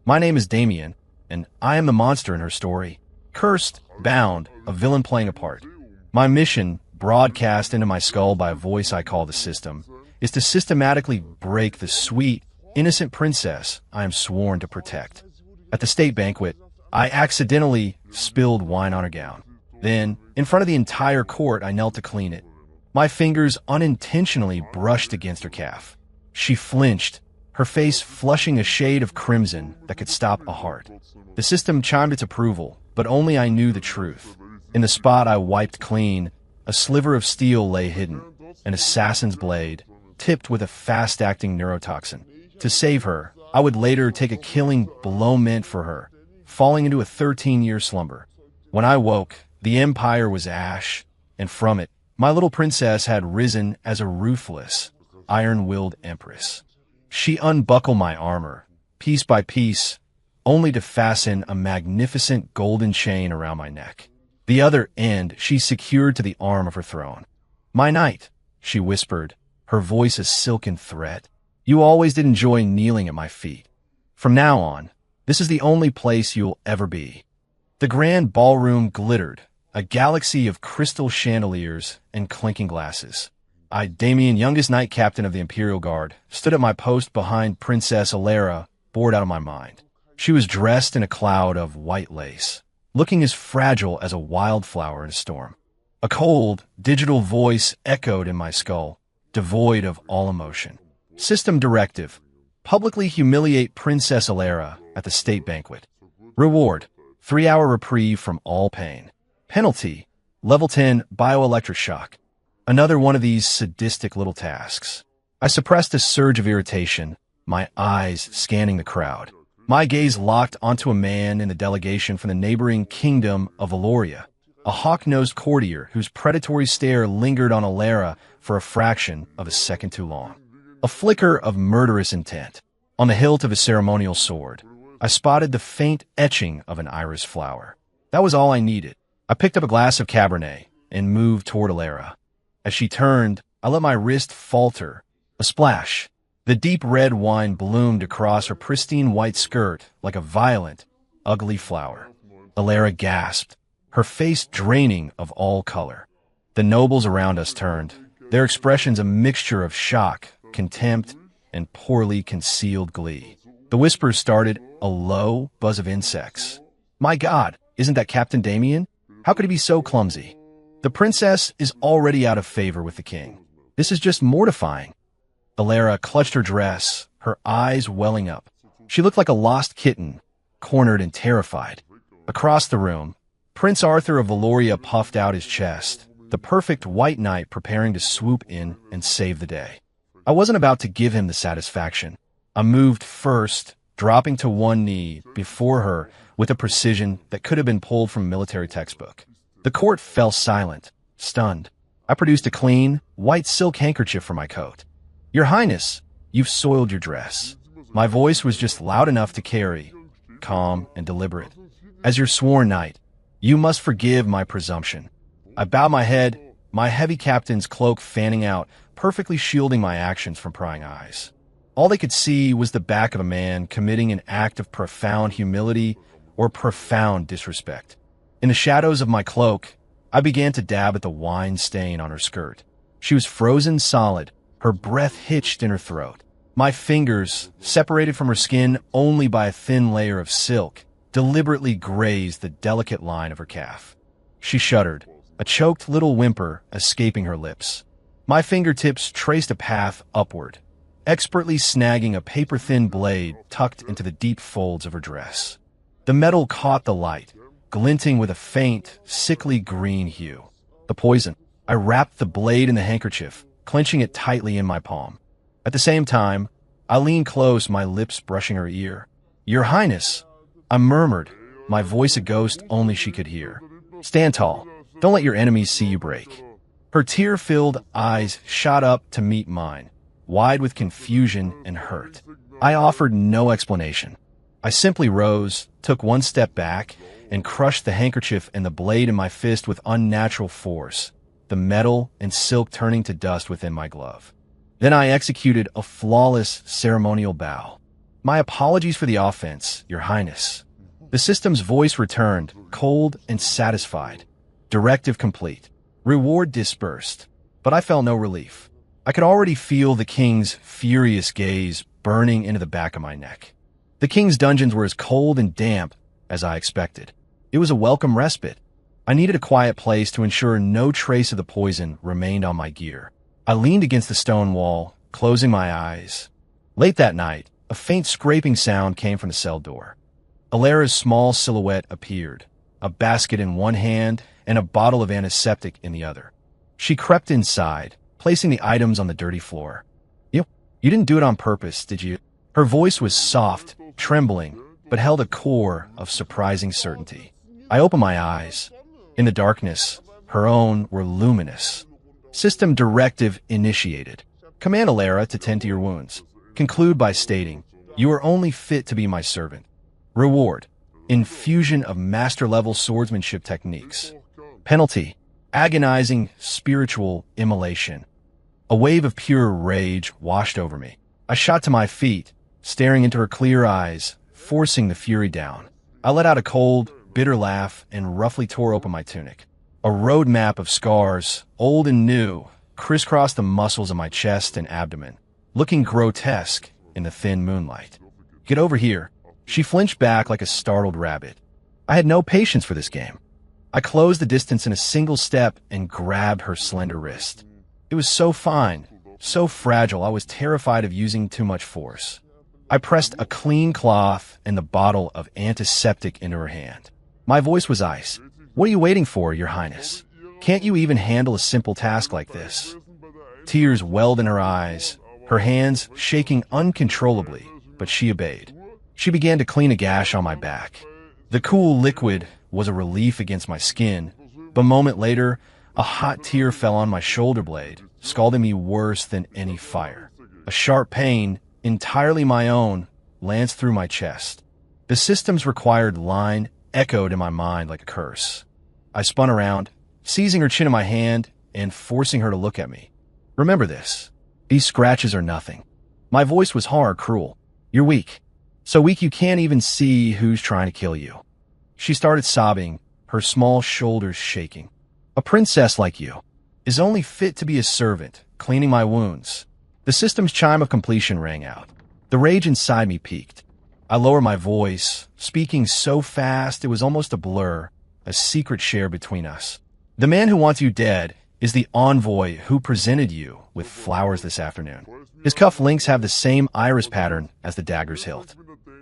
My name is Damien, and I am the monster in her story. Cursed, bound, a villain playing a part. My mission, broadcast into my skull by a voice I call the system, is to systematically break the sweet, innocent princess I am sworn to protect. At the state banquet, I accidentally spilled wine on her gown. Then, in front of the entire court, I knelt to clean it. My fingers unintentionally brushed against her calf. She flinched, her face flushing a shade of crimson that could stop a heart. The system chimed its approval, but only I knew the truth. In the spot I wiped clean, a sliver of steel lay hidden, an assassin's blade, tipped with a fast-acting neurotoxin. To save her, I would later take a killing blow meant for her, falling into a 13-year slumber. When I woke, the empire was ash, and from it, my little princess had risen as a ruthless, iron-willed empress. She unbuckled my armor, piece by piece, only to fasten a magnificent golden chain around my neck. The other end she secured to the arm of her throne. "My knight," she whispered, her voice a silken thread. "You always did enjoy kneeling at my feet. From now on, this is the only place you'll ever be." The grand ballroom glittered, a galaxy of crystal chandeliers and clinking glasses. I, Damien, youngest knight captain of the Imperial Guard, stood at my post behind Princess Alara, bored out of my mind. She was dressed in a cloud of white lace, looking as fragile as a wildflower in a storm. A cold, digital voice echoed in my skull, devoid of all emotion. System directive: publicly humiliate Princess Alara at the state banquet. Reward: 3-hour reprieve from all pain. Penalty: level 10 bioelectric shock. Another one of these sadistic little tasks. I suppressed a surge of irritation, my eyes scanning the crowd. My gaze locked onto a man in the delegation from the neighboring kingdom of Valoria, a hawk-nosed courtier whose predatory stare lingered on Alara for a fraction of a second too long. A flicker of murderous intent. On the hilt of a ceremonial sword, I spotted the faint etching of an iris flower. That was all I needed. I picked up a glass of Cabernet and moved toward Alara. As she turned, I let my wrist falter. A splash. The deep red wine bloomed across her pristine white skirt like a violent, ugly flower. Alara gasped, her face draining of all color. The nobles around us turned, their expressions a mixture of shock, contempt, and poorly concealed glee. The whispers started, a low buzz of insects. "My God, isn't that Captain Damien? How could he be so clumsy? The princess is already out of favor with the king. This is just mortifying." Alara clutched her dress, her eyes welling up. She looked like a lost kitten, cornered and terrified. Across the room, Prince Arthur of Valoria puffed out his chest, the perfect white knight preparing to swoop in and save the day. I wasn't about to give him the satisfaction. I moved first, dropping to one knee before her with a precision that could have been pulled from a military textbook. The court fell silent, stunned. I produced a clean, white silk handkerchief for my coat. "Your Highness, you've soiled your dress." My voice was just loud enough to carry, calm and deliberate. "As your sworn knight, you must forgive my presumption." I bowed my head, my heavy captain's cloak fanning out, perfectly shielding my actions from prying eyes. All they could see was the back of a man committing an act of profound humility or profound disrespect. In the shadows of my cloak, I began to dab at the wine stain on her skirt. She was frozen solid, her breath hitched in her throat. My fingers, separated from her skin only by a thin layer of silk, deliberately grazed the delicate line of her calf. She shuddered, a choked little whimper escaping her lips. My fingertips traced a path upward, expertly snagging a paper-thin blade tucked into the deep folds of her dress. The metal caught the light, glinting with a faint, sickly green hue. The poison. I wrapped the blade in the handkerchief, clenching it tightly in my palm. At the same time, I leaned close, my lips brushing her ear. "Your Highness," I murmured, my voice a ghost only she could hear. "Stand tall. Don't let your enemies see you break." Her tear-filled eyes shot up to meet mine, wide with confusion and hurt. I offered no explanation. I simply rose, took one step back, and crushed the handkerchief and the blade in my fist with unnatural force, the metal and silk turning to dust within my glove. Then I executed a flawless ceremonial bow. My apologies for the offense, Your Highness. The system's voice returned, cold and satisfied. Directive complete. Reward dispersed. But I felt no relief. I could already feel the king's furious gaze burning into the back of my neck. The king's dungeons were as cold and damp as I expected. It was a welcome respite. I needed a quiet place to ensure no trace of the poison remained on my gear. I leaned against the stone wall, closing my eyes. Late that night, a faint scraping sound came from the cell door. Alera's small silhouette appeared, a basket in one hand and a bottle of antiseptic in the other. She crept inside, placing the items on the dirty floor. You didn't do it on purpose, did you? Her voice was soft, trembling, but held a core of surprising certainty. I opened my eyes. In the darkness, her own were luminous. System directive initiated. Command Alera to tend to your wounds. Conclude by stating, you are only fit to be my servant. Reward, infusion of master-level swordsmanship techniques. Penalty, agonizing spiritual immolation. A wave of pure rage washed over me. I shot to my feet, staring into her clear eyes, forcing the fury down. I let out a cold, bitter laugh and roughly tore open my tunic. A road map of scars, old and new, crisscrossed the muscles of my chest and abdomen, looking grotesque in the thin moonlight. Get over here. She flinched back like a startled rabbit. I had no patience for this game. I closed the distance in a single step and grabbed her slender wrist. It was so fine, so fragile, I was terrified of using too much force. I pressed a clean cloth and the bottle of antiseptic into her hand. My voice was ice. What are you waiting for, Your Highness? Can't you even handle a simple task like this? Tears welled in her eyes, her hands shaking uncontrollably, but she obeyed. She began to clean a gash on my back. The cool liquid was a relief against my skin, but a moment later, a hot tear fell on my shoulder blade, scalding me worse than any fire. A sharp pain, entirely my own, lanced through my chest. The system's required line echoed in my mind like a curse. I spun around, seizing her chin in my hand and forcing her to look at me. Remember this. These scratches are nothing. My voice was hard, cruel. You're weak. So weak you can't even see who's trying to kill you. She started sobbing, her small shoulders shaking. A princess like you is only fit to be a servant, cleaning my wounds. The system's chime of completion rang out. The rage inside me peaked. I lowered my voice, speaking so fast it was almost a blur, a secret share between us. The man who wants you dead is the envoy who presented you with flowers this afternoon. His cuff links have the same iris pattern as the dagger's hilt.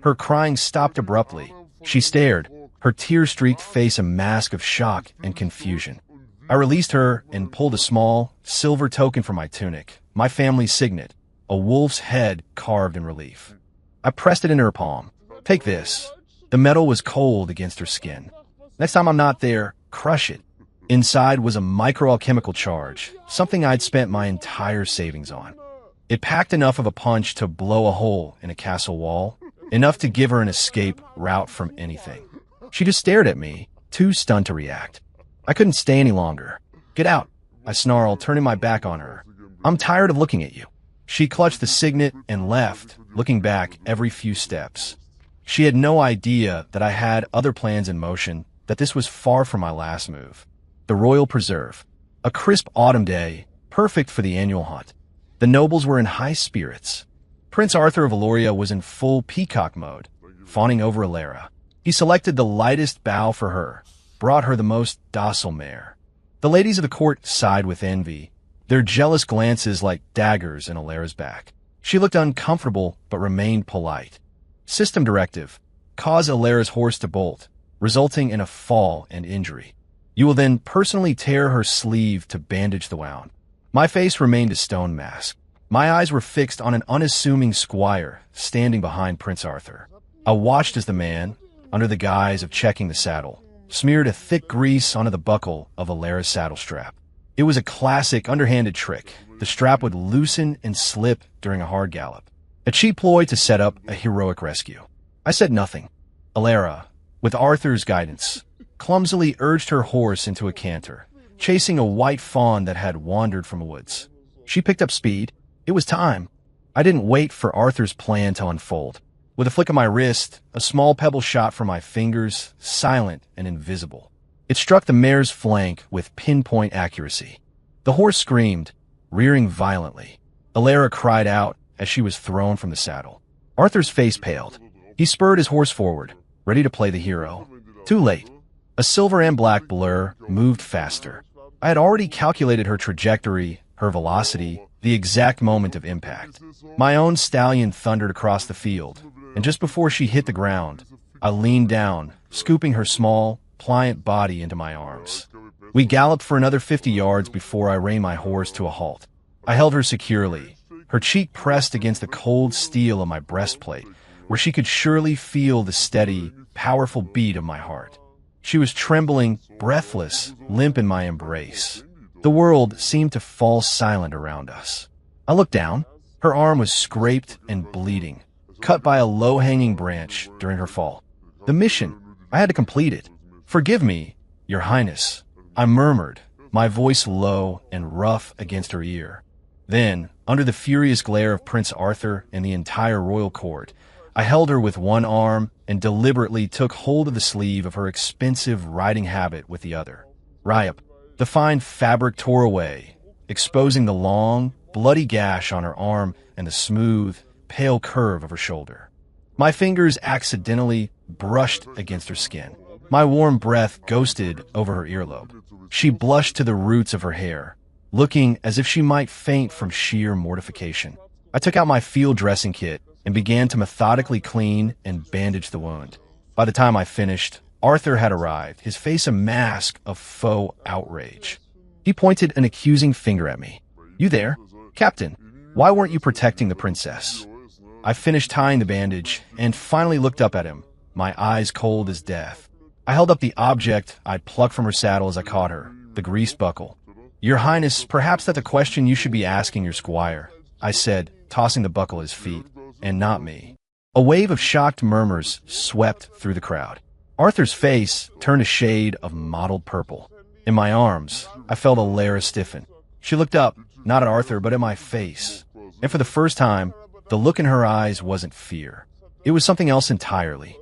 Her crying stopped abruptly. She stared, her tear-streaked face a mask of shock and confusion. I released her and pulled a small, silver token from my tunic, my family's signet, a wolf's head carved in relief. I pressed it into her palm. Take this. The metal was cold against her skin. Next time I'm not there, crush it. Inside was a microalchemical charge, something I'd spent my entire savings on. It packed enough of a punch to blow a hole in a castle wall, enough to give her an escape route from anything. She just stared at me, too stunned to react. I couldn't stay any longer. Get out, I snarled, turning my back on her. I'm tired of looking at you. She clutched the signet and left, looking back every few steps. She had no idea that I had other plans in motion, that this was far from my last move. The Royal Preserve. A crisp autumn day, perfect for the annual hunt. The nobles were in high spirits. Prince Arthur of Valoria was in full peacock mode, fawning over Alera. He selected the lightest bough for her, brought her the most docile mare. The ladies of the court sighed with envy, their jealous glances like daggers in Alera's back. She looked uncomfortable but remained polite. System directive. Cause Alera's horse to bolt, resulting in a fall and injury. You will then personally tear her sleeve to bandage the wound. My face remained a stone mask. My eyes were fixed on an unassuming squire standing behind Prince Arthur. I watched as the man, under the guise of checking the saddle, smeared a thick grease onto the buckle of Alera's saddle strap. It was a classic underhanded trick. The strap would loosen and slip during a hard gallop. A cheap ploy to set up a heroic rescue. I said nothing. Alera, with Arthur's guidance, clumsily urged her horse into a canter, chasing a white fawn that had wandered from the woods. She picked up speed. It was time. I didn't wait for Arthur's plan to unfold. With a flick of my wrist, a small pebble shot from my fingers, silent and invisible. It struck the mare's flank with pinpoint accuracy. The horse screamed, rearing violently. Alara cried out as she was thrown from the saddle. Arthur's face paled. He spurred his horse forward, ready to play the hero. Too late. A silver and black blur moved faster. I had already calculated her trajectory, her velocity, the exact moment of impact. My own stallion thundered across the field, and just before she hit the ground, I leaned down, scooping her small, pliant body into my arms. We galloped for another 50 yards before I reined my horse to a halt. I held her securely, her cheek pressed against the cold steel of my breastplate, where she could surely feel the steady, powerful beat of my heart. She was trembling, breathless, limp in my embrace. The world seemed to fall silent around us. I looked down. Her arm was scraped and bleeding, cut by a low-hanging branch during her fall. The mission, I had to complete it. "Forgive me, Your Highness," I murmured, my voice low and rough against her ear. Then, under the furious glare of Prince Arthur and the entire royal court, I held her with one arm and deliberately took hold of the sleeve of her expensive riding habit with the other. Ryop, the fine fabric tore away, exposing the long, bloody gash on her arm and the smooth, pale curve of her shoulder. My fingers accidentally brushed against her skin. My warm breath ghosted over her earlobe. She blushed to the roots of her hair, looking as if she might faint from sheer mortification. I took out my field dressing kit and began to methodically clean and bandage the wound. By the time I finished, Arthur had arrived, his face a mask of faux outrage. He pointed an accusing finger at me. "You there? Captain, why weren't you protecting the princess?" I finished tying the bandage and finally looked up at him, my eyes cold as death. I held up the object I'd plucked from her saddle as I caught her, the greased buckle. "Your Highness, perhaps that's a question you should be asking your squire," I said, tossing the buckle at his feet, and not me. A wave of shocked murmurs swept through the crowd. Arthur's face turned a shade of mottled purple. In my arms, I felt Alara stiffen. She looked up, not at Arthur, but at my face. And for the first time, the look in her eyes wasn't fear. It was something else entirely.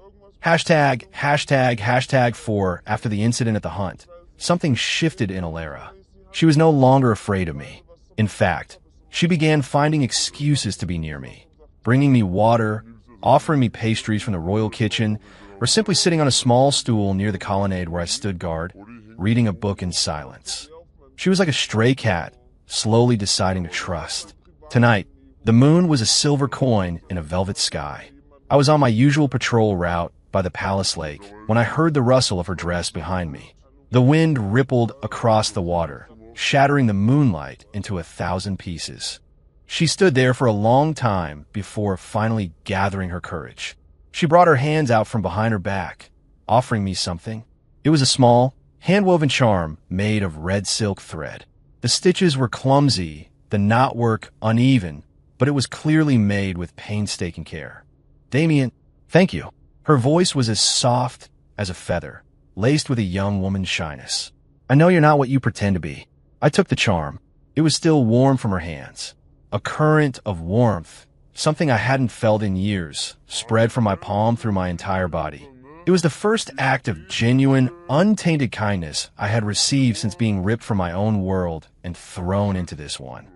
###4 after the incident at the hunt. Something shifted in Alara. She was no longer afraid of me. In fact, she began finding excuses to be near me, bringing me water, offering me pastries from the royal kitchen, or simply sitting on a small stool near the colonnade where I stood guard, reading a book in silence. She was like a stray cat, slowly deciding to trust. Tonight, the moon was a silver coin in a velvet sky. I was on my usual patrol route by the palace lake when I heard the rustle of her dress behind me. The wind rippled across the water, shattering the moonlight into 1,000 pieces. She stood there for a long time before finally gathering her courage. She brought her hands out from behind her back, offering me something. It was a small, hand-woven charm made of red silk thread. The stitches were clumsy, the knotwork uneven, but it was clearly made with painstaking care. "Damien, thank you." Her voice was as soft as a feather, laced with a young woman's shyness. "I know you're not what you pretend to be." I took the charm. It was still warm from her hands. A current of warmth, something I hadn't felt in years, spread from my palm through my entire body. It was the first act of genuine, untainted kindness I had received since being ripped from my own world and thrown into this one.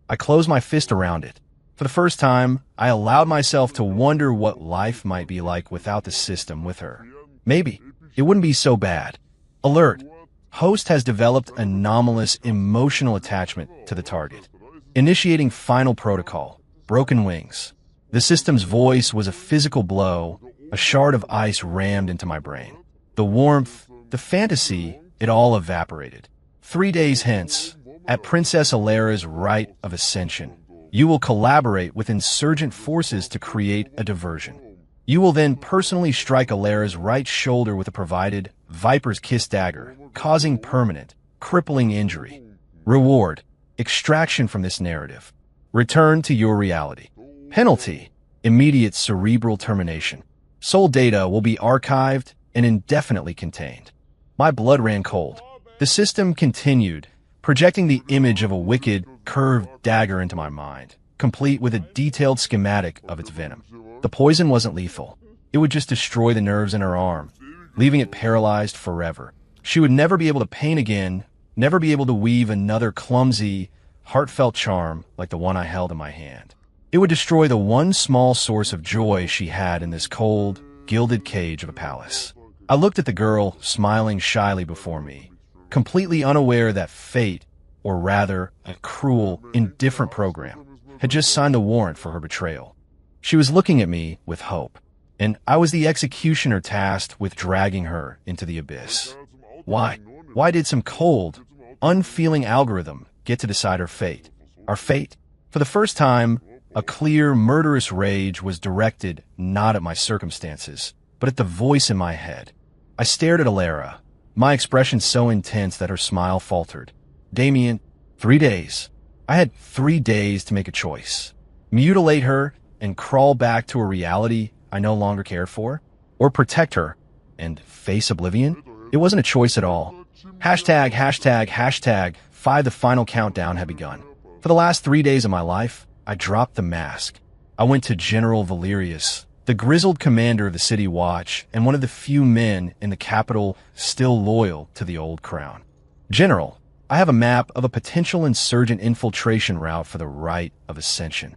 I closed my fist around it. For the first time, I allowed myself to wonder what life might be like without the system with her. Maybe it wouldn't be so bad. Alert! Host has developed anomalous emotional attachment to the target. Initiating final protocol. Broken wings. The system's voice was a physical blow, a shard of ice rammed into my brain. The warmth, the fantasy, it all evaporated. 3 days hence, at Princess Alara's rite of ascension, you will collaborate with insurgent forces to create a diversion. You will then personally strike Alara's right shoulder with a provided Viper's Kiss dagger, causing permanent, crippling injury. Reward: extraction from this narrative. Return to your reality. Penalty: immediate cerebral termination. Soul data will be archived and indefinitely contained. My blood ran cold. The system continued, projecting the image of a wicked, curved dagger into my mind. complete with a detailed schematic of its venom. The poison wasn't lethal. It would just destroy the nerves in her arm, leaving it paralyzed forever. She would never be able to paint again, never be able to weave another clumsy, heartfelt charm like the one I held in my hand. It would destroy the one small source of joy she had in this cold, gilded cage of a palace. I looked at the girl smiling shyly before me, completely unaware that fate, or rather a cruel, indifferent program, had just signed a warrant for her betrayal. She was looking at me with hope, and I was the executioner tasked with dragging her into the abyss. Why? Why did some cold, unfeeling algorithm get to decide her fate? Our fate? For the first time, a clear, murderous rage was directed not at my circumstances, but at the voice in my head. I stared at Alara, my expression so intense that her smile faltered. Damien, 3 days. I had 3 days to make a choice. Mutilate her and crawl back to a reality I no longer cared for, or protect her and face oblivion. It wasn't a choice at all. Hashtag, hashtag, hashtag, 5. The final countdown had begun. For the last 3 days of my life, I dropped the mask. I went to General Valerius, the grizzled commander of the city watch and one of the few men in the capital still loyal to the old crown. General, I have a map of a potential insurgent infiltration route for the Rite of Ascension.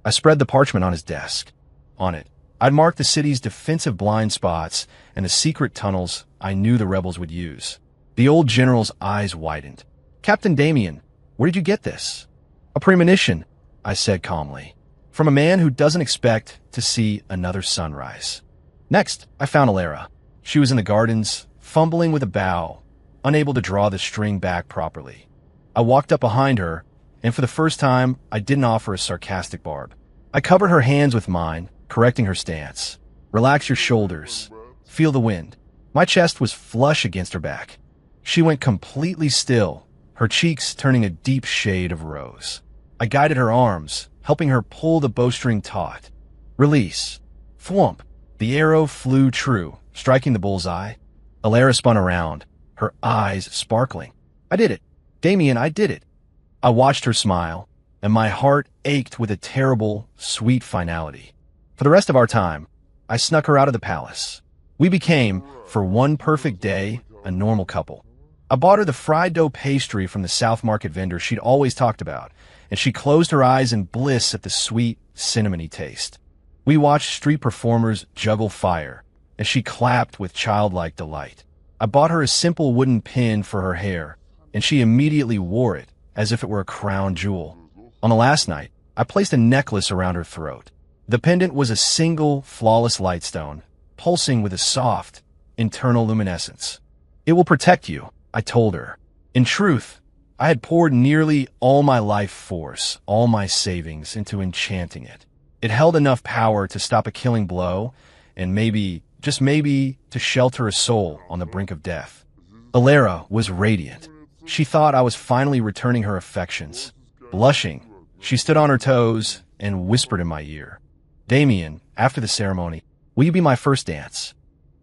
I spread the parchment on his desk. On it, I'd marked the city's defensive blind spots and the secret tunnels I knew the rebels would use. The old general's eyes widened. Captain Damien, where did you get this? A premonition, I said calmly, from a man who doesn't expect to see another sunrise. Next, I found Alara. She was in the gardens, fumbling with a bow, unable to draw the string back properly. I walked up behind her, and for the first time, I didn't offer a sarcastic barb. I covered her hands with mine, correcting her stance. Relax your shoulders. Feel the wind. My chest was flush against her back. She went completely still, her cheeks turning a deep shade of rose. I guided her arms, helping her pull the bowstring taut. Release. Thwomp. The arrow flew true, striking the bullseye. Alara spun around, her eyes sparkling. I did it. Damien, I did it. I watched her smile, and my heart ached with a terrible, sweet finality. For the rest of our time, I snuck her out of the palace. We became, for one perfect day, a normal couple. I bought her the fried dough pastry from the South Market vendor she'd always talked about, and she closed her eyes in bliss at the sweet, cinnamony taste. We watched street performers juggle fire, and she clapped with childlike delight. I bought her a simple wooden pin for her hair, and she immediately wore it as if it were a crown jewel. On the last night, I placed a necklace around her throat. The pendant was a single, flawless lightstone, pulsing with a soft, internal luminescence. It will protect you, I told her. In truth, I had poured nearly all my life force, all my savings, into enchanting it. It held enough power to stop a killing blow, and maybe, just maybe, to shelter a soul on the brink of death. Alara was radiant. She thought I was finally returning her affections. Blushing, she stood on her toes and whispered in my ear, Damien, after the ceremony, will you be my first dance?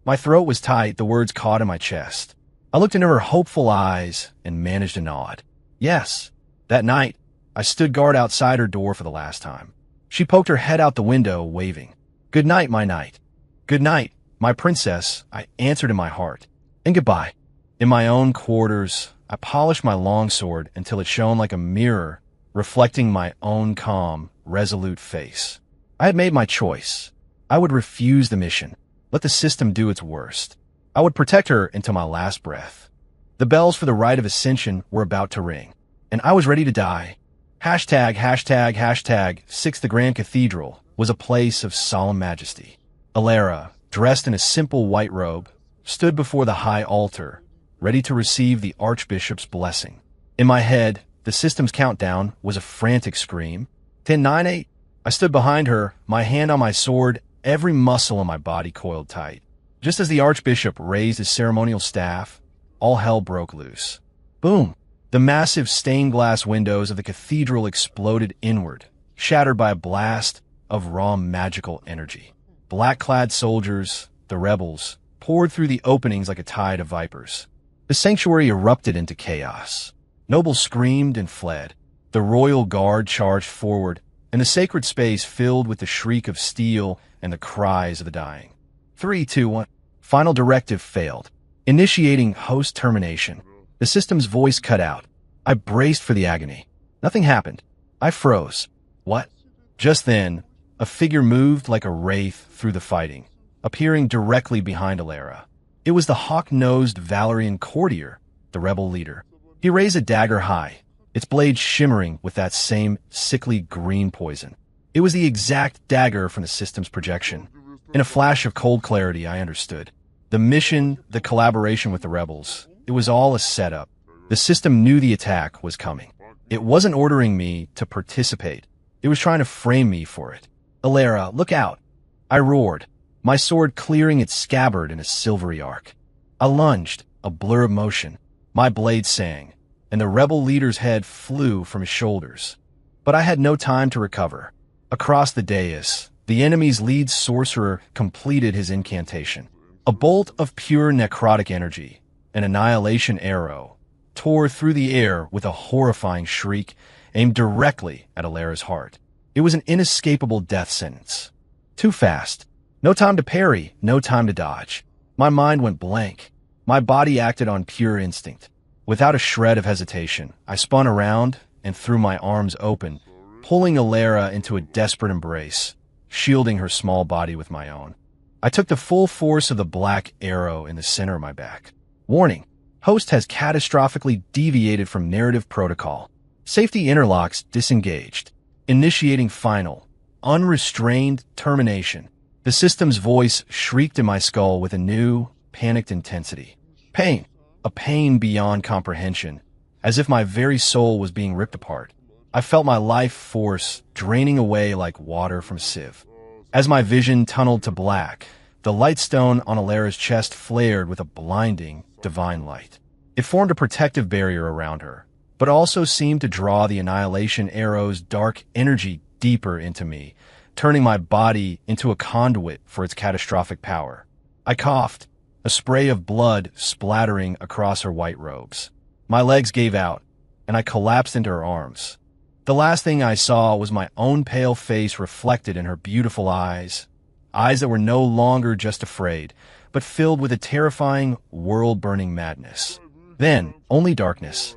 My throat was tight, the words caught in my chest. I looked into her hopeful eyes and managed a nod. Yes. That night, I stood guard outside her door for the last time. She poked her head out the window, waving. Good night, my knight. Good night, my princess, I answered in my heart. And goodbye. In my own quarters, I polished my longsword until it shone like a mirror, reflecting my own calm, resolute face. I had made my choice. I would refuse the mission. Let the system do its worst. I would protect her until my last breath. The bells for the Rite of Ascension were about to ring, and I was ready to die. Hashtag, hashtag, hashtag, 6 The Grand Cathedral was a place of solemn majesty. Alara, dressed in a simple white robe, stood before the high altar, ready to receive the Archbishop's blessing. In my head, the system's countdown was a frantic scream. 10, 9, 8. I stood behind her, my hand on my sword, every muscle in my body coiled tight. Just as the Archbishop raised his ceremonial staff, all hell broke loose. Boom! The massive stained glass windows of the cathedral exploded inward, shattered by a blast of raw magical energy. Black-clad soldiers, the rebels, poured through the openings like a tide of vipers. The sanctuary erupted into chaos. Nobles screamed and fled. The royal guard charged forward, and the sacred space filled with the shriek of steel and the cries of the dying. 3, 2, 1. Final directive failed. Initiating host termination. The system's voice cut out. I braced for the agony. Nothing happened. I froze. What? Just then, a figure moved like a wraith through the fighting, appearing directly behind Alara. It was the hawk-nosed Valerian courtier, the rebel leader. He raised a dagger high, its blade shimmering with that same sickly green poison. It was the exact dagger from the system's projection. In a flash of cold clarity, I understood. The mission, the collaboration with the rebels, it was all a setup. The system knew the attack was coming. It wasn't ordering me to participate. It was trying to frame me for it. Alara, look out! I roared, my sword clearing its scabbard in a silvery arc. I lunged, a blur of motion. My blade sang, and the rebel leader's head flew from his shoulders. But I had no time to recover. Across the dais, the enemy's lead sorcerer completed his incantation. A bolt of pure necrotic energy, an annihilation arrow, tore through the air with a horrifying shriek aimed directly at Alara's heart. It was an inescapable death sentence. Too fast. No time to parry, no time to dodge. My mind went blank. My body acted on pure instinct. Without a shred of hesitation, I spun around and threw my arms open, pulling Alara into a desperate embrace, shielding her small body with my own. I took the full force of the black arrow in the center of my back. Warning: host has catastrophically deviated from narrative protocol. Safety interlocks disengaged. Initiating final, unrestrained termination. The system's voice shrieked in my skull with a new, panicked intensity. Pain, a pain beyond comprehension, as if my very soul was being ripped apart. I felt my life force draining away like water from a sieve. As my vision tunneled to black, the lightstone on Alara's chest flared with a blinding, divine light. It formed a protective barrier around her, but also seemed to draw the annihilation arrow's dark energy deeper into me, turning my body into a conduit for its catastrophic power. I coughed, a spray of blood splattering across her white robes. My legs gave out, and I collapsed into her arms. The last thing I saw was my own pale face reflected in her beautiful eyes that were no longer just afraid, but filled with a terrifying, world-burning madness. Then, only darkness.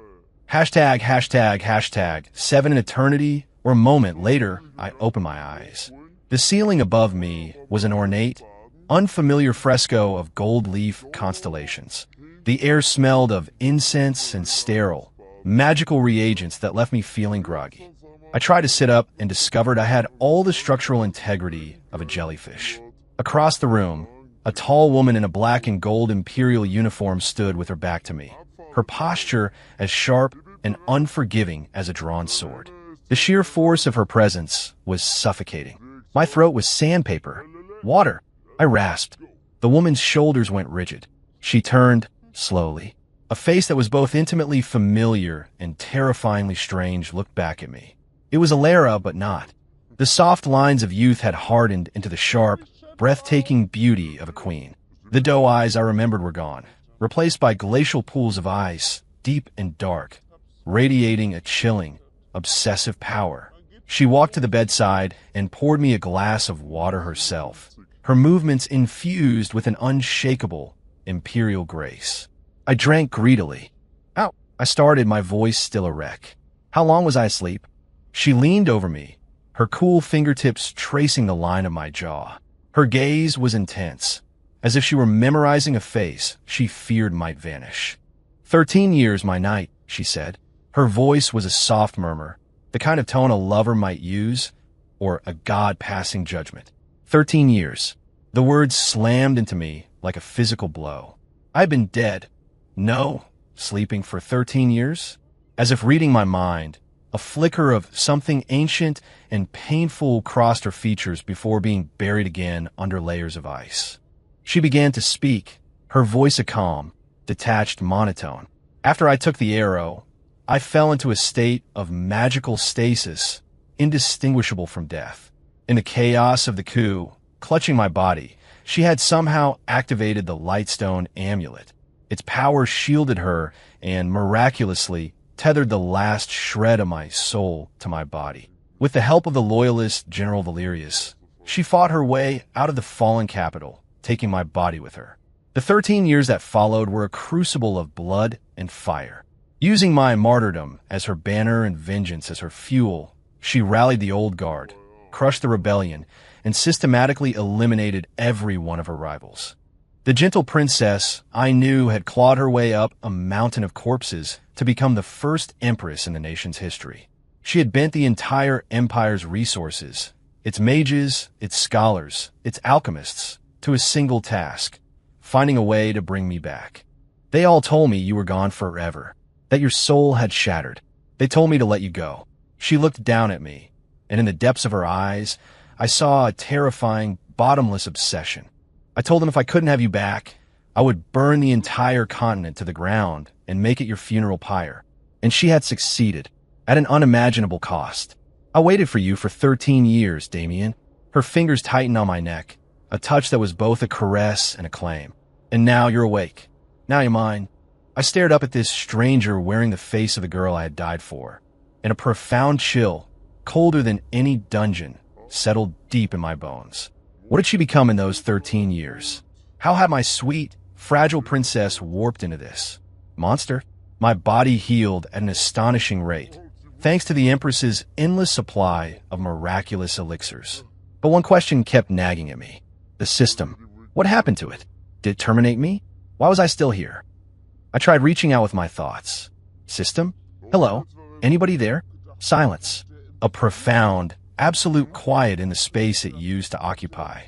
Hashtag, hashtag, hashtag, 7 in eternity, or a moment later, I opened my eyes. The ceiling above me was an ornate, unfamiliar fresco of gold leaf constellations. The air smelled of incense and sterile, magical reagents that left me feeling groggy. I tried to sit up and discovered I had all the structural integrity of a jellyfish. Across the room, a tall woman in a black and gold imperial uniform stood with her back to me, her posture as sharp and unforgiving as a drawn sword. The sheer force of her presence was suffocating. My throat was sandpaper. Water! I rasped. The woman's shoulders went rigid. She turned, slowly. A face that was both intimately familiar and terrifyingly strange looked back at me. It was Alara, but not. The soft lines of youth had hardened into the sharp, breathtaking beauty of a queen. The doe eyes I remembered were gone, replaced by glacial pools of ice, deep and dark, radiating a chilling, obsessive power. She walked to the bedside and poured me a glass of water herself, her movements infused with an unshakable, imperial grace. I drank greedily. Ow! I started, my voice still a wreck. How long was I asleep? She leaned over me, her cool fingertips tracing the line of my jaw. Her gaze was intense, as if she were memorizing a face she feared might vanish. 13 years, my knight, she said. Her voice was a soft murmur, the kind of tone a lover might use, or a god passing judgment. 13 years. The words slammed into me like a physical blow. I'd been dead. No, sleeping for 13 years? As if reading my mind, a flicker of something ancient and painful crossed her features before being buried again under layers of ice. She began to speak, her voice a calm, detached monotone. After I took the arrow, I fell into a state of magical stasis, indistinguishable from death. In the chaos of the coup, clutching my body, she had somehow activated the Lightstone amulet. Its power shielded her and, miraculously, tethered the last shred of my soul to my body. With the help of the loyalist General Valerius, she fought her way out of the fallen capital, taking my body with her. The 13 years that followed were a crucible of blood and fire. Using my martyrdom as her banner and vengeance as her fuel, she rallied the old guard, crushed the rebellion, and systematically eliminated every one of her rivals. The gentle princess, I knew, had clawed her way up a mountain of corpses to become the first empress in the nation's history. She had bent the entire empire's resources, its mages, its scholars, its alchemists, to a single task: finding a way to bring me back. They all told me you were gone forever, that your soul had shattered. They told me to let you go. She looked down at me, and in the depths of her eyes, I saw a terrifying, bottomless obsession. I told them if I couldn't have you back, I would burn the entire continent to the ground and make it your funeral pyre. And she had succeeded, at an unimaginable cost. I waited for you for 13 years, Damien. Her fingers tightened on my neck, a touch that was both a caress and a claim. And now you're awake. Now you're mine. I stared up at this stranger wearing the face of the girl I had died for, and a profound chill, colder than any dungeon, settled deep in my bones. What had she become in those 13 years? How had my sweet, fragile princess warped into this monster? My body healed at an astonishing rate, thanks to the Empress's endless supply of miraculous elixirs. But one question kept nagging at me. The system. What happened to it? Did it terminate me? Why was I still here? I tried reaching out with my thoughts. System? Hello? Anybody there? Silence. A profound, absolute quiet in the space it used to occupy.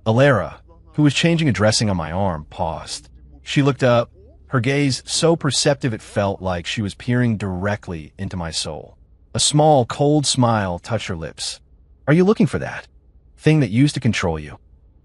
Alara, who was changing a dressing on my arm, paused. She looked up, her gaze so perceptive it felt like she was peering directly into my soul. A small, cold smile touched her lips. Are you looking for that thing that used to control you?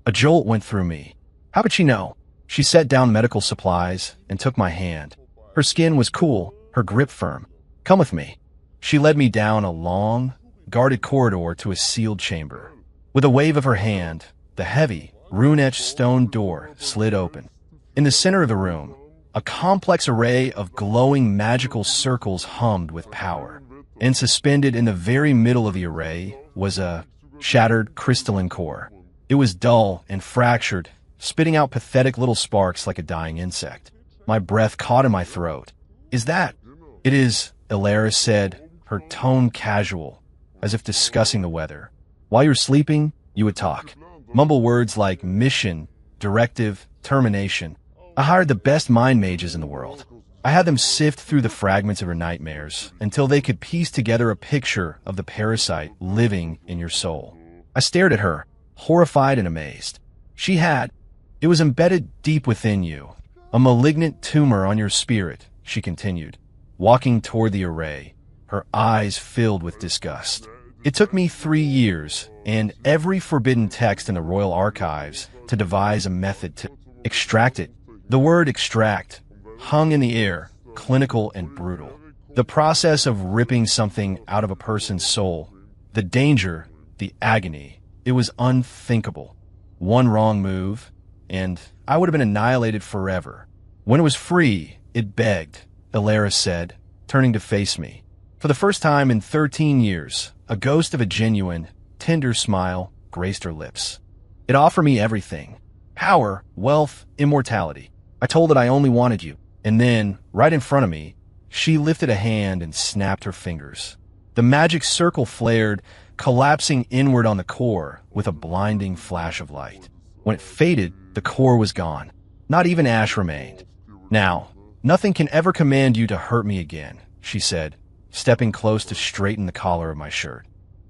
A jolt went through me. How could she know? She set down medical supplies and took my hand. Her skin was cool, her grip firm. Come with me. She led me down a long, guarded corridor to a sealed chamber. With a wave of her hand, the heavy, rune-etched stone door slid open. In the center of the room, a complex array of glowing magical circles hummed with power. And suspended in the very middle of the array was a shattered crystalline core. It was dull and fractured, spitting out pathetic little sparks like a dying insect. My breath caught in my throat. Is that? It is, Alara said, her tone casual, as if discussing the weather. While you're sleeping, you would talk. Mumble words like mission, directive, termination. I hired the best mind mages in the world. I had them sift through the fragments of her nightmares until they could piece together a picture of the parasite living in your soul. I stared at her, horrified and amazed. She had. It was embedded deep within you, a malignant tumor on your spirit, she continued, walking toward the array, her eyes filled with disgust. It took me 3 years and every forbidden text in the royal archives to devise a method to extract it. The word extract hung in the air, clinical and brutal. The process of ripping something out of a person's soul, the danger, the agony, it was unthinkable. One wrong move, and I would have been annihilated forever. When it was free, it begged, Alara said, turning to face me. For the first time in 13 years, a ghost of a genuine, tender smile graced her lips. It offered me everything. Power, wealth, immortality. I told it I only wanted you. And then, right in front of me, she lifted a hand and snapped her fingers. The magic circle flared, collapsing inward on the core with a blinding flash of light. When it faded, the core was gone. Not even ash remained. Now, nothing can ever command you to hurt me again, she said, stepping close to straighten the collar of my shirt.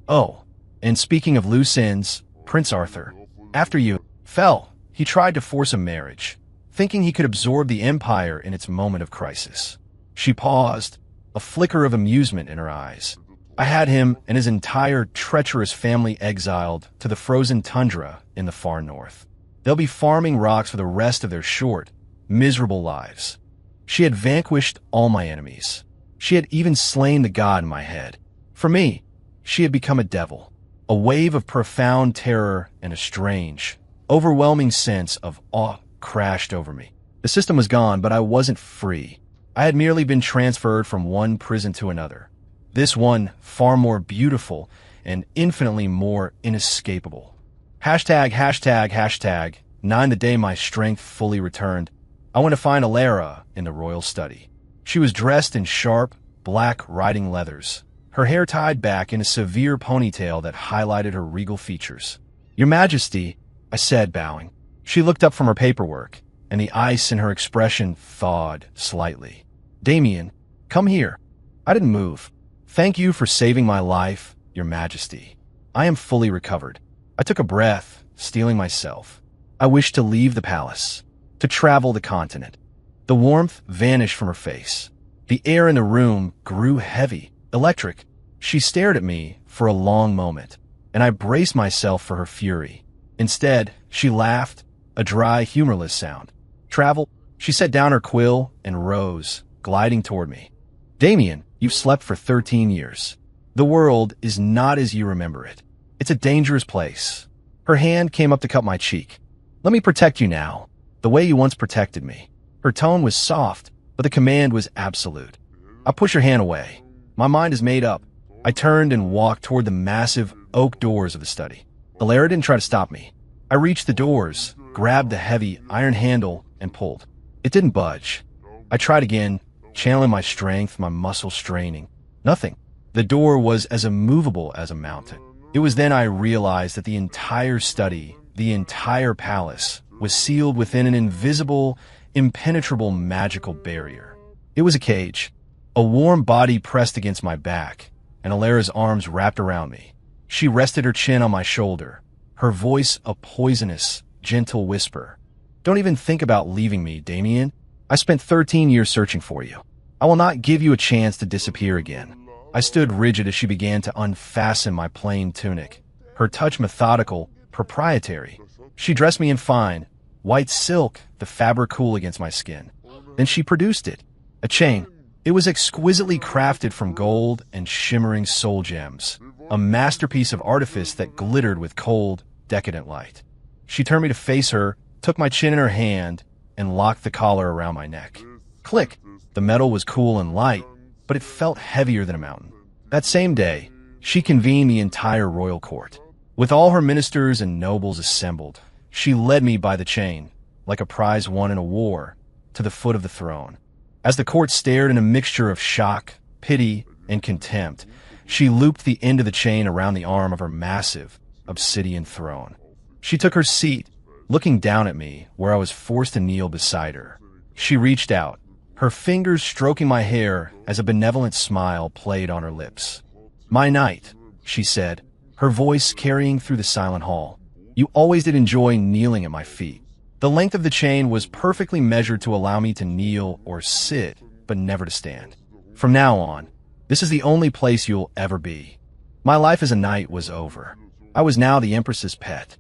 Oh, and speaking of loose ends, Prince Arthur, after you fell, he tried to force a marriage, thinking he could absorb the empire in its moment of crisis. She paused, a flicker of amusement in her eyes. I had him and his entire treacherous family exiled to the frozen tundra in the far north. They'll be farming rocks for the rest of their short, miserable lives. She had vanquished all my enemies. She had even slain the god in my head. For me, she had become a devil. A wave of profound terror and a strange, overwhelming sense of awe crashed over me. The system was gone, but I wasn't free. I had merely been transferred from one prison to another. This one, far more beautiful and infinitely more inescapable. Hashtag, hashtag, hashtag, 9 the day my strength fully returned. I went to find Alara in the royal study. She was dressed in sharp, black riding leathers, her hair tied back in a severe ponytail that highlighted her regal features. "Your Majesty," I said, bowing. She looked up from her paperwork, and the ice in her expression thawed slightly. "Damien, come here." I didn't move. "Thank you for saving my life, Your Majesty. I am fully recovered." I took a breath, steeling myself. I wished to leave the palace, to travel the continent. The warmth vanished from her face. The air in the room grew heavy, electric. She stared at me for a long moment, and I braced myself for her fury. Instead, she laughed, a dry, humorless sound. "Travel?" She set down her quill and rose, gliding toward me. "Damien, you've slept for 13 years. The world is not as you remember it. It's a dangerous place." Her hand came up to cup my cheek. "Let me protect you now, the way you once protected me." Her tone was soft, but the command was absolute. I pushed her hand away. My mind is made up. I turned and walked toward the massive oak doors of the study. Alara didn't try to stop me. I reached the doors, grabbed the heavy iron handle, and pulled. It didn't budge. I tried again, channeling my strength, my muscles straining. Nothing. The door was as immovable as a mountain. It was then I realized that the entire study, the entire palace, was sealed within an invisible, impenetrable magical barrier. It was a cage. A warm body pressed against my back, and Alara's arms wrapped around me. She rested her chin on my shoulder, her voice a poisonous, gentle whisper. "Don't even think about leaving me, Damien. I spent 13 years searching for you. I will not give you a chance to disappear again." I stood rigid as she began to unfasten my plain tunic, her touch methodical, proprietary. She dressed me in fine, white silk, the fabric cool against my skin. Then she produced it, a chain. It was exquisitely crafted from gold and shimmering soul gems, a masterpiece of artifice that glittered with cold, decadent light. She turned me to face her, took my chin in her hand, and locked the collar around my neck. Click! The metal was cool and light, but it felt heavier than a mountain. That same day, she convened the entire royal court. With all her ministers and nobles assembled, she led me by the chain, like a prize won in a war, to the foot of the throne. As the court stared in a mixture of shock, pity, and contempt, she looped the end of the chain around the arm of her massive, obsidian throne. She took her seat, looking down at me where I was forced to kneel beside her. She reached out, her fingers stroking my hair as a benevolent smile played on her lips. "My knight," she said, her voice carrying through the silent hall. "You always did enjoy kneeling at my feet." The length of the chain was perfectly measured to allow me to kneel or sit, but never to stand. "From now on, this is the only place you'll ever be." My life as a knight was over. I was now the Empress's pet.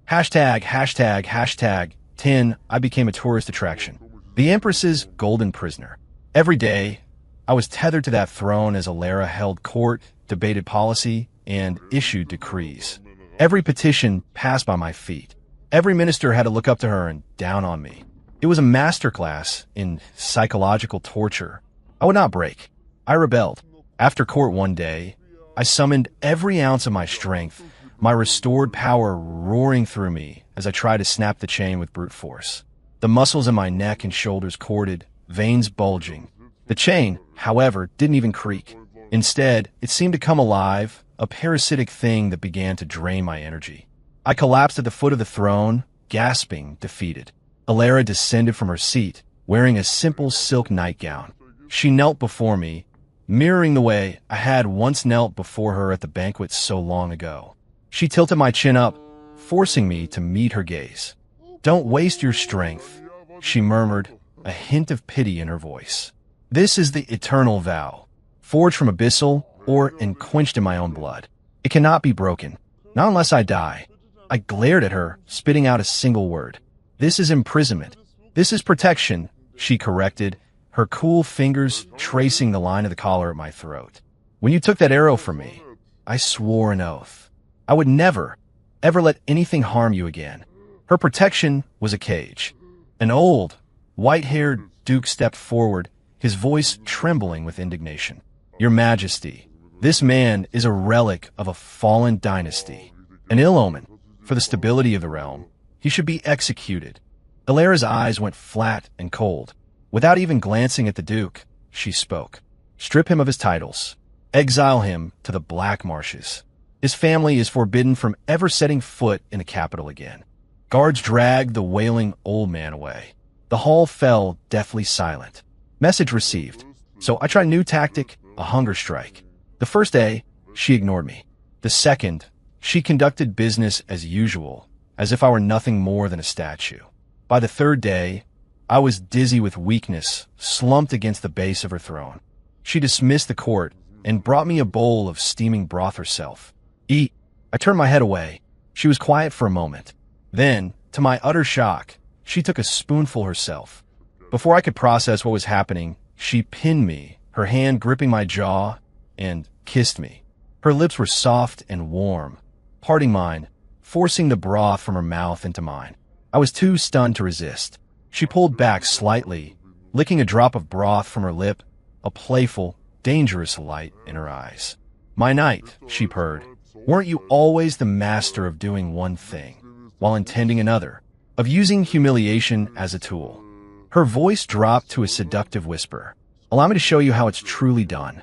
Hashtag, hashtag, hashtag, 10, I became a tourist attraction. The Empress's golden prisoner. Every day, I was tethered to that throne as Alara held court, debated policy, and issued decrees. Every petition passed by my feet. Every minister had to look up to her and down on me. It was a masterclass in psychological torture. I would not break. I rebelled. After court one day, I summoned every ounce of my strength, my restored power roaring through me as I tried to snap the chain with brute force. The muscles in my neck and shoulders corded, veins bulging. The chain, however, didn't even creak. Instead, it seemed to come alive, a parasitic thing that began to drain my energy. I collapsed at the foot of the throne, gasping, defeated. Alara descended from her seat, wearing a simple silk nightgown. She knelt before me, mirroring the way I had once knelt before her at the banquet so long ago. She tilted my chin up, forcing me to meet her gaze. "Don't waste your strength," she murmured, a hint of pity in her voice. "This is the eternal vow, forged from abyssal or enquenched in my own blood. It cannot be broken, not unless I die." I glared at her, spitting out a single word. "This is imprisonment. This is protection," she corrected, her cool fingers tracing the line of the collar at my throat. "When you took that arrow from me, I swore an oath. I would never, ever let anything harm you again." Her protection was a cage. An old, white-haired duke stepped forward, his voice trembling with indignation. "Your Majesty, This man is a relic of a fallen dynasty, an ill omen for the stability of the realm. He should be executed. Illyra's eyes went flat and cold. Without even glancing at the Duke, she spoke. Strip him of his titles. Exile him to the Black Marshes. His family is forbidden from ever setting foot in the capital again. Guards dragged the wailing old man away. The hall fell deathly silent. Message received. So I tried a new tactic, a hunger strike. The first day, she ignored me. The second, she conducted business as usual, as if I were nothing more than a statue. By the third day, I was dizzy with weakness, slumped against the base of her throne. She dismissed the court and brought me a bowl of steaming broth herself. Eat. I turned my head away. She was quiet for a moment. Then, to my utter shock, she took a spoonful herself. Before I could process what was happening, she pinned me, her hand gripping my jaw, and kissed me. Her lips were soft and warm, parting mine, forcing the broth from her mouth into mine. I was too stunned to resist. She pulled back slightly, licking a drop of broth from her lip, a playful, dangerous light in her eyes. My knight, she purred, weren't you always the master of doing one thing, while intending another, of using humiliation as a tool? Her voice dropped to a seductive whisper. Allow me to show you how it's truly done.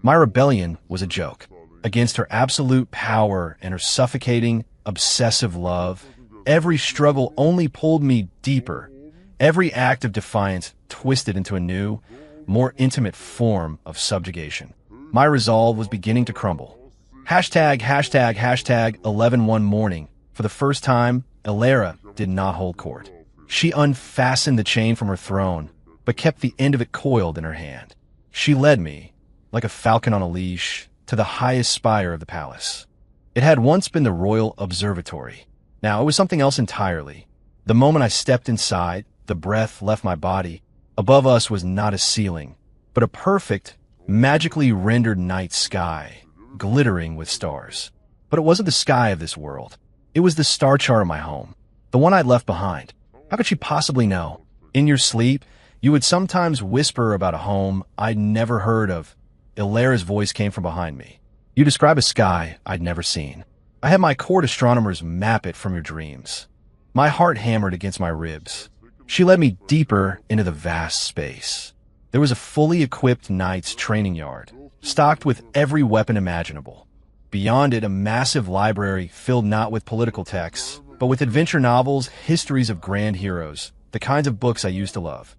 My rebellion was a joke. Against her absolute power and her suffocating, obsessive love, every struggle only pulled me deeper. Every act of defiance twisted into a new, more intimate form of subjugation. My resolve was beginning to crumble. Hashtag 11-1 morning. For the first time, Illyra did not hold court. She unfastened the chain from her throne, but kept the end of it coiled in her hand. She led me, like a falcon on a leash, to the highest spire of the palace. It had once been the royal observatory. Now it was something else entirely. The moment I stepped inside, the breath left my body. Above us was not a ceiling, but a perfect, magically rendered night sky, glittering with stars. But it wasn't the sky of this world. It was the star chart of my home, the one I'd left behind. How could she possibly know? In your sleep, you would sometimes whisper about a home I'd never heard of. Illyra's voice came from behind me. You describe a sky I'd never seen. I had my court astronomers map it from your dreams. My heart hammered against my ribs. She led me deeper into the vast space. There was a fully equipped knight's training yard, stocked with every weapon imaginable. Beyond it, a massive library filled not with political texts, but with adventure novels, histories of grand heroes, the kinds of books I used to love.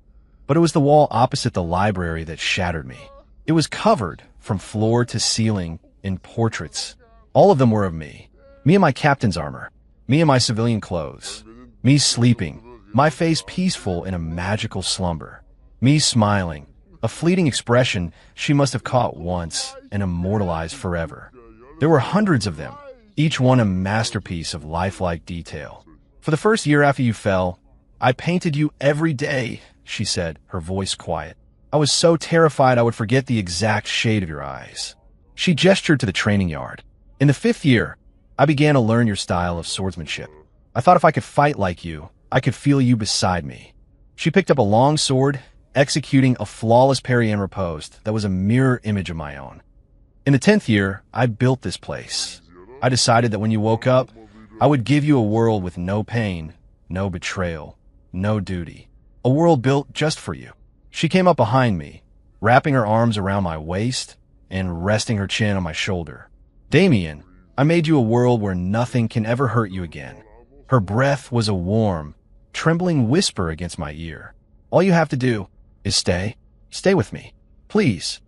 But it was the wall opposite the library that shattered me. It was covered, from floor to ceiling, in portraits. All of them were of me. Me in my captain's armor. Me in my civilian clothes. Me sleeping, my face peaceful in a magical slumber. Me smiling, a fleeting expression she must have caught once and immortalized forever. There were hundreds of them, each one a masterpiece of lifelike detail. For the first year after you fell, I painted you every day, she said, her voice quiet. I was so terrified I would forget the exact shade of your eyes. She gestured to the training yard. In the 5th year, I began to learn your style of swordsmanship. I thought if I could fight like you, I could feel you beside me. She picked up a long sword, executing a flawless parry and riposte that was a mirror image of my own. In the 10th year, I built this place. I decided that when you woke up, I would give you a world with no pain, no betrayal, no duty. A world built just for you. She came up behind me, wrapping her arms around my waist and resting her chin on my shoulder. Damien, I made you a world where nothing can ever hurt you again. Her breath was a warm, trembling whisper against my ear. All you have to do is stay. Stay with me. Please.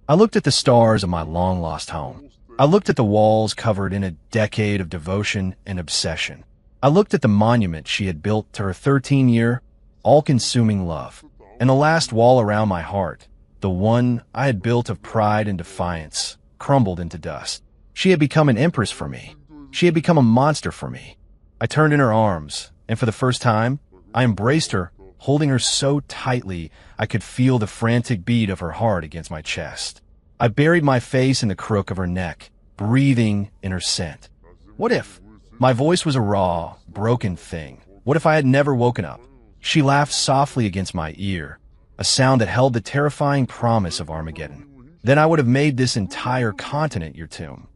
I looked at the stars of my long-lost home. I looked at the walls covered in a decade of devotion and obsession. I looked at the monument she had built to her 13-year, all-consuming love. And the last wall around my heart, the one I had built of pride and defiance, crumbled into dust. She had become an empress for me. She had become a monster for me. I turned in her arms, and for the first time, I embraced her, holding her so tightly I could feel the frantic beat of her heart against my chest. I buried my face in the crook of her neck, breathing in her scent. What if? My voice was a raw, broken thing. What if I had never woken up? She laughed softly against my ear, a sound that held the terrifying promise of Armageddon. then I would have made this entire continent your tomb.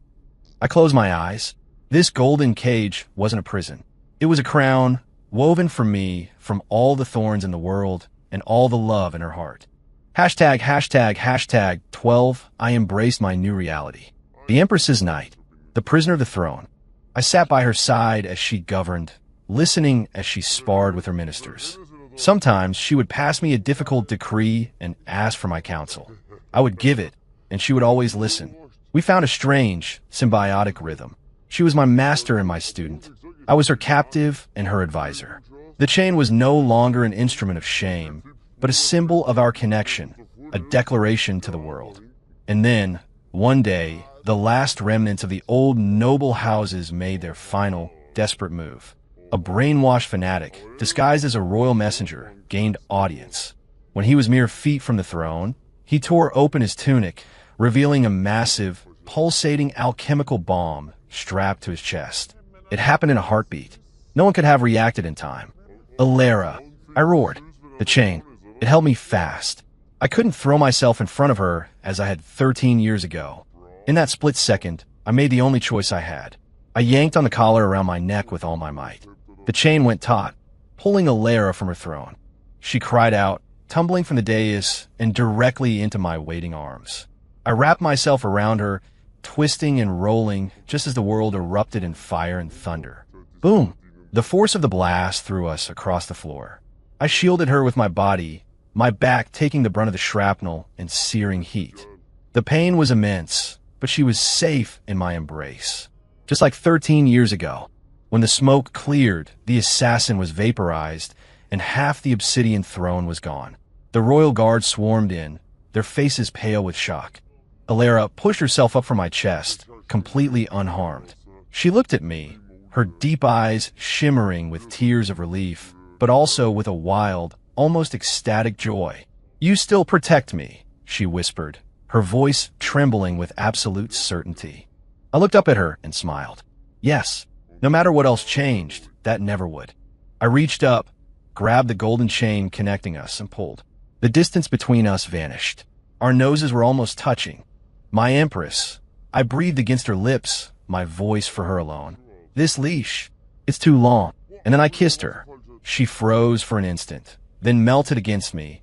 I closed my eyes. This golden cage wasn't a prison. It was a crown woven for me from all the thorns in the world and all the love in her heart. Hashtag 12. I embraced my new reality. The Empress's knight, the prisoner of the throne. I sat by her side as she governed, listening as she sparred with her ministers. Sometimes she would pass me a difficult decree and ask for my counsel. I would give it, and she would always listen. We found a strange, symbiotic rhythm. She was my master and my student. I was her captive and her advisor. The chain was no longer an instrument of shame, but a symbol of our connection, a declaration to the world. And then, one day, the last remnants of the old noble houses made their final, desperate move. A brainwashed fanatic, disguised as a royal messenger, gained audience. When he was mere feet from the throne, he tore open his tunic, revealing a massive, pulsating alchemical bomb strapped to his chest. It happened in a heartbeat. No one could have reacted in time. Alara, I roared. The chain, it held me fast. I couldn't throw myself in front of her as I had 13 years ago. In that split second, I made the only choice I had. I yanked on the collar around my neck with all my might. The chain went taut, pulling Alara from her throne. She cried out, tumbling from the dais and directly into my waiting arms. I wrapped myself around her, twisting and rolling just as the world erupted in fire and thunder. Boom! The force of the blast threw us across the floor. I shielded her with my body, my back taking the brunt of the shrapnel and searing heat. The pain was immense, but she was safe in my embrace. Just like 13 years ago, when the smoke cleared, the assassin was vaporized, and half the obsidian throne was gone. The royal guard swarmed in, their faces pale with shock. Alara pushed herself up from my chest, completely unharmed. She looked at me, her deep eyes shimmering with tears of relief, but also with a wild, almost ecstatic joy. "You still protect me," she whispered, her voice trembling with absolute certainty. I looked up at her and smiled. Yes, no matter what else changed, that never would. I reached up, grabbed the golden chain connecting us, and pulled. The distance between us vanished. Our noses were almost touching. My Empress. I breathed against her lips, my voice for her alone. "This leash, it's too long." And then I kissed her. She froze for an instant, then melted against me,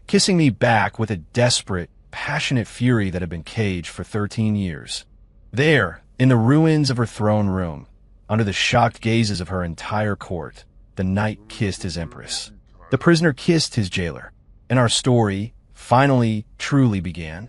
kissing me back with a desperate, passionate fury that had been caged for 13 years. There, in the ruins of her throne room, under the shocked gazes of her entire court, the knight kissed his Empress. The prisoner kissed his jailer, and our story finally, truly began.